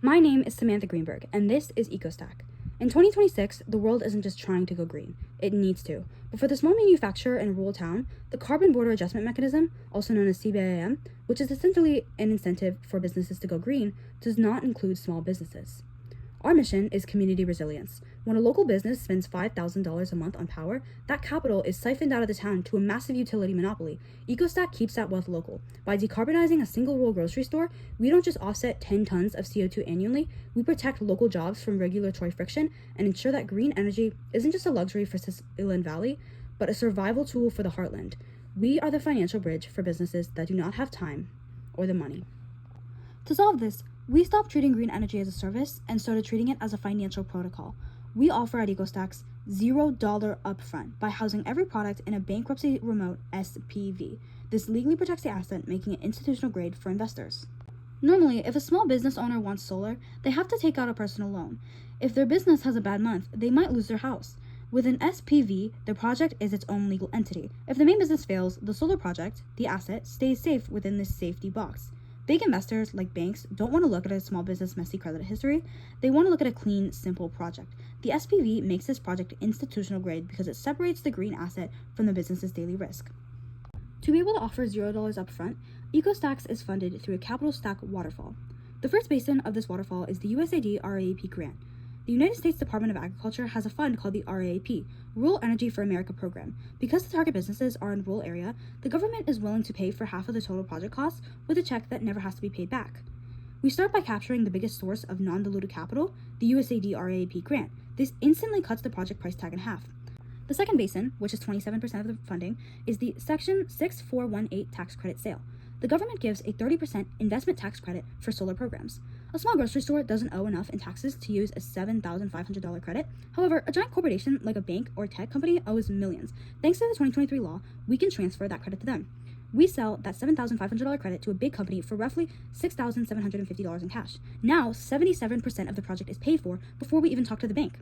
My name is Samantha Greenberg, and this is EcoSTAX. In 2026, the world isn't just trying to go green, it needs to. But for the small manufacturer in a rural town, the Carbon Border Adjustment Mechanism, also known as CBAM, which is essentially an incentive for businesses to go green, does not include small businesses. Our mission is community resilience. When a local business spends $5,000 a month on power, that capital is siphoned out of the town to a massive utility monopoly. EcoSTAX keeps that wealth local. By decarbonizing a single rural grocery store, we don't just offset 10 tons of CO2 annually, we protect local jobs from regulatory friction and ensure that green energy isn't just a luxury for Silicon Valley, but a survival tool for the heartland. We are the financial bridge for businesses that do not have time or the money. To solve this, we stopped treating green energy as a service and started treating it as a financial protocol. We offer at EcoSTAX $0 upfront by housing every product in a bankruptcy remote SPV. This legally protects the asset, making it institutional grade for investors. Normally, if a small business owner wants solar, they have to take out a personal loan. If their business has a bad month, they might lose their house. With an SPV, the project is its own legal entity. If the main business fails, the solar project, the asset, stays safe within this safety box. Big investors, like banks, don't want to look at a small business' messy credit history. They want to look at a clean, simple project. The SPV makes this project institutional grade because it separates the green asset from the business's daily risk. To be able to offer $0 upfront, EcoSTAX is funded through a capital stack waterfall. The first basin of this waterfall is the USAID RAP grant. The United States Department of Agriculture has a fund called the RAP, Rural Energy for America program. Because the target businesses are in rural area, the government is willing to pay for half of the total project cost with a check that never has to be paid back. We start by capturing the biggest source of non-dilutive capital, the USAID RAP grant. This instantly cuts the project price tag in half. The second basin, which is 27% of the funding, is the Section 6418 tax credit sale. The government gives a 30% investment tax credit for solar programs. A small grocery store doesn't owe enough in taxes to use a $7,500 credit. However, a giant corporation like a bank or tech company owes millions. Thanks to the 2023 law, we can transfer that credit to them. We sell that $7,500 credit to a big company for roughly $6,750 in cash. Now, 77% of the project is paid for before we even talk to the bank.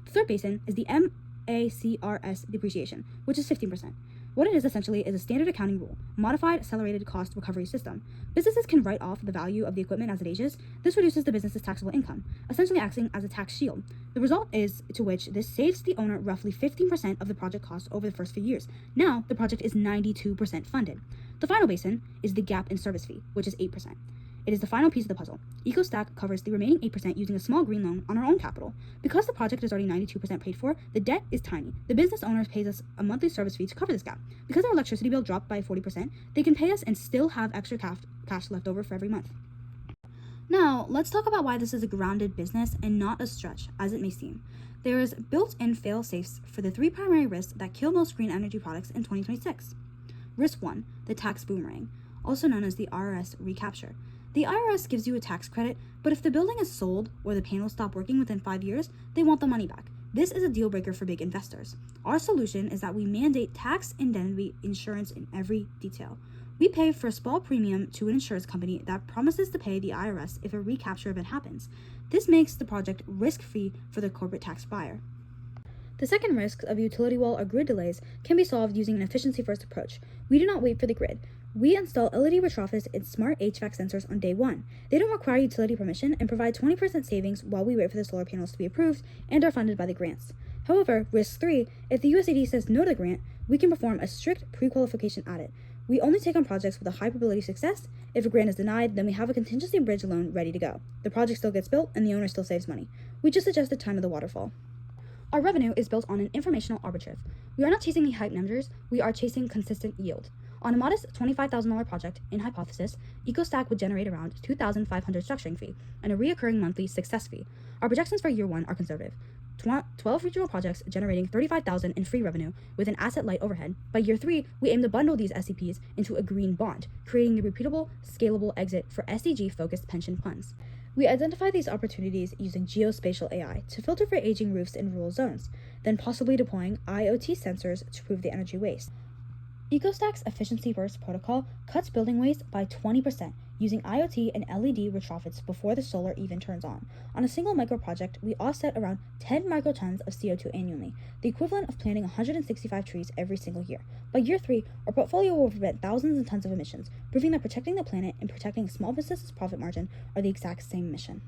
The third basin is the MACRS depreciation, which is 15%. What it is essentially is a standard accounting rule, modified accelerated cost recovery system. Businesses can write off the value of the equipment as it ages. This reduces the business's taxable income, essentially acting as a tax shield. The result is to which this saves the owner roughly 15% of the project cost over the first few years. Now, the project is 92% funded. The final basin is the gap in service fee, which is 8%. It is the final piece of the puzzle. EcoSTAX covers the remaining 8% using a small green loan on our own capital. Because the project is already 92% paid for, the debt is tiny. The business owner pays us a monthly service fee to cover this gap. Because our electricity bill dropped by 40%, they can pay us and still have extra cash left over for every month. Now, let's talk about why this is a grounded business and not a stretch, as it may seem. There is built-in fail-safes for the three primary risks that kill most green energy products in 2026. Risk 1, the tax boomerang, also known as the IRS recapture. The IRS gives you a tax credit, but if the building is sold or the panels stop working within 5 years, they want the money back. This is a deal breaker for big investors. Our solution is that we mandate tax indemnity insurance in every detail. We pay for a small premium to an insurance company that promises to pay the IRS if a recapture event happens. This makes the project risk-free for the corporate tax buyer. The second risk of utility wall or grid delays can be solved using an efficiency-first approach. We do not wait for the grid. We install LED retrofits and smart HVAC sensors on day one. They don't require utility permission and provide 20% savings while we wait for the solar panels to be approved and are funded by the grants. However, risk 3, if the USAID says no to the grant, we can perform a strict pre-qualification audit. We only take on projects with a high probability of success. If a grant is denied, then we have a contingency bridge loan ready to go. The project still gets built and the owner still saves money. We just adjust the time of the waterfall. Our revenue is built on an informational arbitrage. We are not chasing the hype numbers, we are chasing consistent yield. On a modest $25,000 project, in hypothesis, EcoSTAX would generate around $2,500 structuring fee and a reoccurring monthly success fee. Our projections for year 1 are conservative. 12 regional projects generating $35,000 in free revenue with an asset-light overhead. By year 3, we aim to bundle these SCPs into a green bond, creating the repeatable, scalable exit for SDG-focused pension funds. We identify these opportunities using geospatial AI to filter for aging roofs in rural zones, then possibly deploying IoT sensors to prove the energy waste. EcoSTAX efficiency-first protocol cuts building waste by 20% using IoT and LED retrofits before the solar even turns on. On a single micro project, we offset around 10 microtons of CO2 annually, the equivalent of planting 165 trees every single year. By year 3, our portfolio will prevent thousands of tons of emissions, proving that protecting the planet and protecting small businesses' profit margin are the exact same mission.